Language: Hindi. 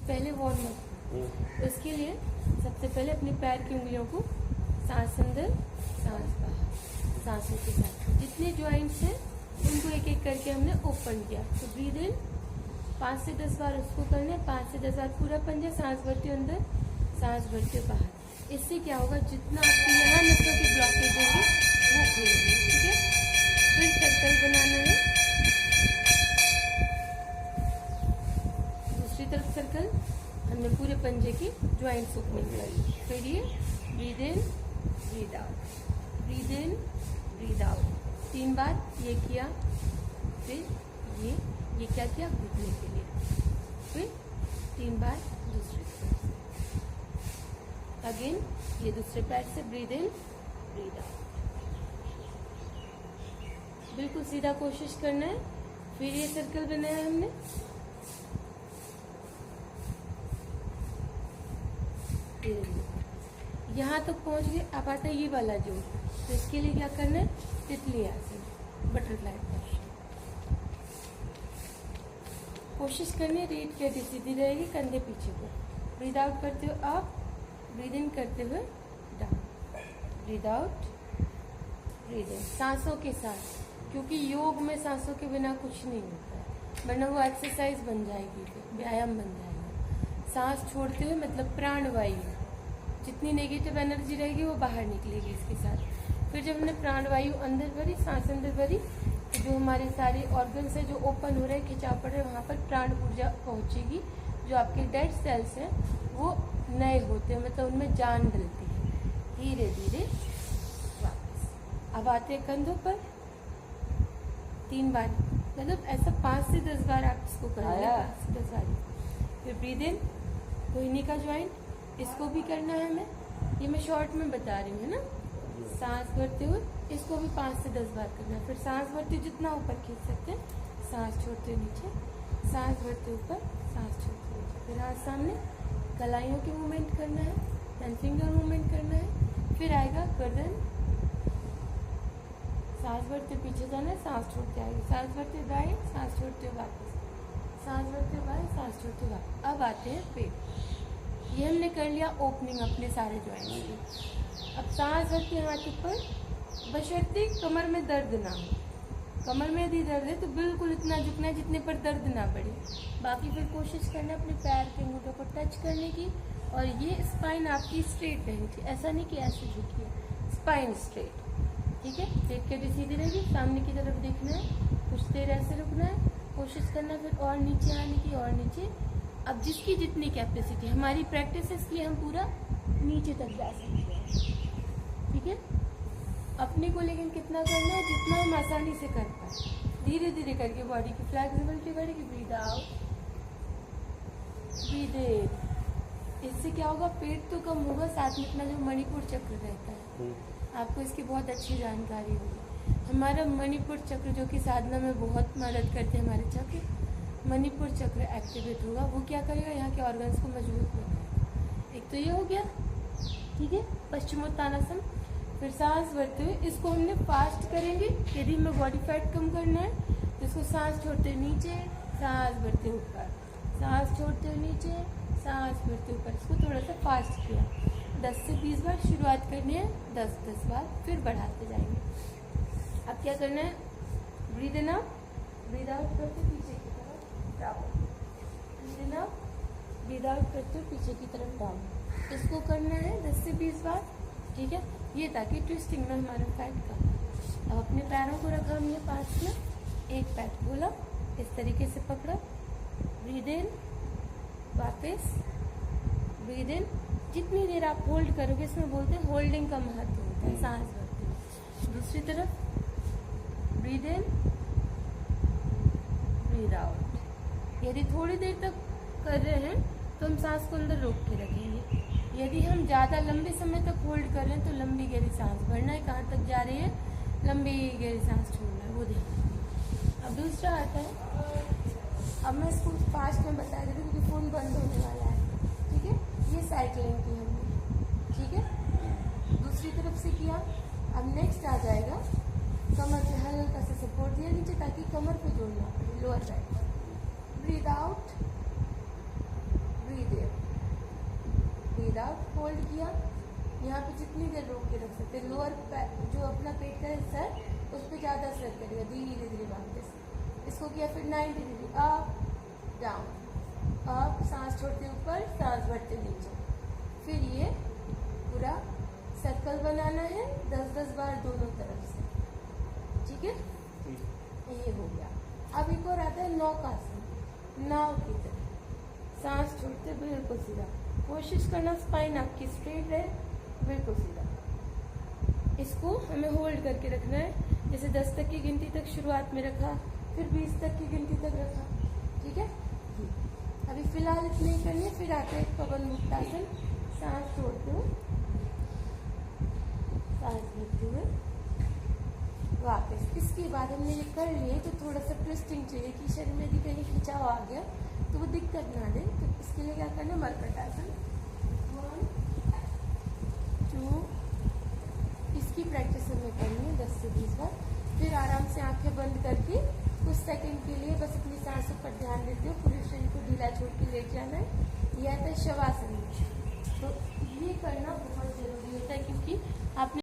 पहले वार्म अप। उसके लिए सबसे पहले अपने पैर की उंगलियों को सांस अंदर सांस बाहर, सांसों के साथ जितने ज्वाइंट्स हैं उनको एक एक करके हमने ओपन किया। तो ब्रीद इन 5 से 10 बार उसको करना है, 5 से 10 बार पूरा पंजा, सांस भरते हो अंदर, सांस भरते हो बाहर। इससे क्या होगा, जितना आपकी यहाँ नसों की ब्लॉकेज होंगी वो खुलेगी। ठीक है, फिर सर्कल बनाना है, दूसरी तरफ सर्कल। हमने पूरे पंजे की ज्वाइंट्स ओपन करी। फिर ये breathe in breathe out, breathe in breathe out 3 बार ये किया। फिर ये क्या किया, घुटने के लिए। फिर 3 बार दूसरी तरफ से। अगेन ये दूसरे पैर से ब्रीद इन ब्रीद आउट, बिल्कुल सीधा कोशिश करना है। फिर ये सर्कल बनाया हमने, यहाँ तक पहुंच गए। अब आता है ये वाला जोड़, तो इसके लिए क्या करना है, तितली आसन, बटरफ्लाई पोजीशन। कोशिश करनी है रीढ़ की हड्डी सीधी रहेगी, कंधे पीछे को। ब्रीद आउट करते हो अप, ब्रीद इन करते हुए down, breathe out breathe in, सांसों के साथ, क्योंकि योग में सांसों के बिना कुछ नहीं होता है, वरना वो एक्सरसाइज बन जाएगी, व्यायाम बन जाएगा। सांस छोड़ते हुए मतलब प्राणवायु, जितनी नेगेटिव एनर्जी रहेगी वो बाहर निकलेगी इसके साथ। फिर जब हमने प्राणवायु अंदर भरी, सांस अंदर भरी, तो जो हमारे सारे ऑर्गन्स है जो ओपन हो रहे हैं, खिंचाव पड़ रहे हैं, वहाँ पर प्राण ऊर्जा पहुँचेगी। जो आपके डेड सेल्स हैं वो नए होते हैं, मतलब उनमें जान डलती है धीरे धीरे वापस। अब आते हैं कंधों पर 3 बार, मतलब ऐसा 5 से 10 बार आप इसको करेंगे, 5 से 10 बार। फिर ब्रीद इन, कोहनी का ज्वाइंट, इसको भी करना है हमें, ये मैं शॉर्ट में बता रही हूँ, है ना। सांस भरते हुए इसको भी 5 से 10 बार करना है। फिर सांस भरते हुए जितना ऊपर खींच सकते हैं, सांस छोड़ते हुए नीचे, सांस भरते ऊपर, सांस छोड़ते हुए नीचे। फिर हाथ सामने, कलाइयों की मूवमेंट करना है, देन फिंगर मूवमेंट करना है। फिर आएगा गर्दन, सांस भरते पीछे जाना है, सांस छोड़ते आएगी, सांस भरते दाएं, सांस छोड़ते वापस, सांस भरते बाएं, सांस छोड़ते वापस। अब आते हैं पेट। ये हमने कर लिया ओपनिंग अपने सारे ज्वाइंट्स की। अब सांस भर के हाथ ऊपर, बशर्ते कमर में दर्द ना हो। कमर में यदि दर्द है तो बिल्कुल इतना झुकना है जितने पर दर्द ना बढ़े। बाकी फिर कोशिश करना है अपने पैर के अंगूठों को टच करने की, और ये स्पाइन आपकी स्ट्रेट रहनी चाहिए, ऐसा नहीं कि ऐसे झुकी है, स्पाइन स्ट्रेट। ठीक है, पेट के सीधी रहेगी, सामने की तरफ देखना है, कुछ देर ऐसे रुकना है, कोशिश करना है फिर और नीचे आने की, और नीचे। अब जिसकी जितनी कैपेसिटी, हमारी प्रैक्टिस है इसलिए हम पूरा नीचे तक जा सकते हैं। ठीक है, अपने को लेकिन कितना करना है, जितना हम आसानी से कर पाए। धीरे धीरे करके बॉडी की फ्लेक्सिबिलिटी बढ़ेगी। ब्रीद आउट ब्रीद इन, इससे क्या होगा, पेट तो कम होगा, साथ में अपना जो मणिपुर चक्र रहता है, आपको इसकी बहुत अच्छी जानकारी होगी। हमारा मणिपुर चक्र जो कि साधना में बहुत मदद करते हैं, हमारे चक्र, मणिपुर चक्र एक्टिवेट होगा। वो क्या करेगा, यहाँ के ऑर्गन्स को मजबूत बनाएगा। एक तो ये हो गया, ठीक है, पश्चिमोत्तानासन। फिर सांस भरते हुए इसको हमने फास्ट करेंगे। यदि हमें बॉडी फैट कम करना है तो इसको सांस छोड़ते हुए नीचे, सांस भरते ऊपर, सांस छोड़ते हुए नीचे, सांस भरते ऊपर। इसको थोड़ा सा फास्ट किया, 10 से 20 बार शुरुआत करनी है, 10-10 बार, फिर बढ़ाते जाएंगे। अब क्या करना है, breathe in up, breathe out करते पीछे की तरफ down, breathe in up, breathe out करते पीछे की तरफ डाउन। इसको करना है 10 से 20 बार। ठीक है, ये ताकि ट्विस्टिंग में हमारा फैट कम हो। अब अपने पैरों को रखा हमने पास में, एक पैर खोला, इस तरीके से पकड़ा, ब्रीद इन, वापस ब्रीद इन। जितनी देर आप होल्ड करोगे, इसमें बोलते हैं होल्डिंग का महत्व होता है, सांस भरते हुए। दूसरी तरफ ब्रीद इन, ब्रीद आउट। यदि थोड़ी देर तक कर रहे हैं तो हम सांस को अंदर रोक के रखेंगे। यदि हम ज़्यादा लंबे समय तक होल्ड कर रहे हैं तो लंबी गहरी सांस भरना है, कहाँ तक जा रही है, लंबी गहरी सांस छोड़ना है, वो देखना। अब दूसरा आता है, अब मैं इसको फास्ट में बता देती हूँ क्योंकि फोन बंद होने वाला है। ठीक है, ये साइकिलिंग की हमने, ठीक है, दूसरी तरफ से किया। अब नेक्स्ट आ जाएगा, कमर पे हल्का सा सपोर्ट दिया नीचे ताकि कमर पे जोड़ना पड़े, lower right. Breathe out breathe out, hold किया। यहाँ पे जितनी देर रोक के रख सकते हैं। लोअर जो अपना पेट का हिस्सा है उस पर ज़्यादा असर करेगा, धीरे धीरे वापस इसको किया। फिर 90 डिग्री अप डाउन, अप, सांस छोड़ते ऊपर, सांस भरते नीचे। फिर ये पूरा सर्कल बनाना है 10-10 बार दोनों तरफ से, ठीक है। ये हो गया। अब एक और आता है नौकासन, नाव की तरह सांस छोड़ते बिल्कुल सीधा। कोशिश करना स्पाइन आपकी स्ट्रेट रहे, बिल्कुल सीधा। इसको हमें होल्ड करके रखना है। जैसे 10 तक की गिनती तक शुरुआत में रखा, फिर 20 तक की गिनती तक रखा, ठीक है। अभी फिलहाल इतने ही करनी है। फिर आते हैं पवन मुक्तासन, सांस छोड़ते हुए, सांस भरते हुए वापस। इसके बाद हमने ये कर लिए तो थोड़ा सा ट्विस्टिंग चाहिए कि शरीर में भी कहीं खिंचाव आ गया तो वो दिक्कत ना दे। तो इसके लिए क्या करना है, मरकटासन 1 2, इसकी प्रैक्टिस हमें करनी है 10 से 20 बार। फिर आराम से आंखें बंद करके कुछ सेकंड के लिए बस अपनी सांसों पर ध्यान देते हो। पूरे शरीर को ढीला छोड़ के लेट जाना है। यह आता है शवासन। तो ये करना बहुत जरूरी होता है क्योंकि आपने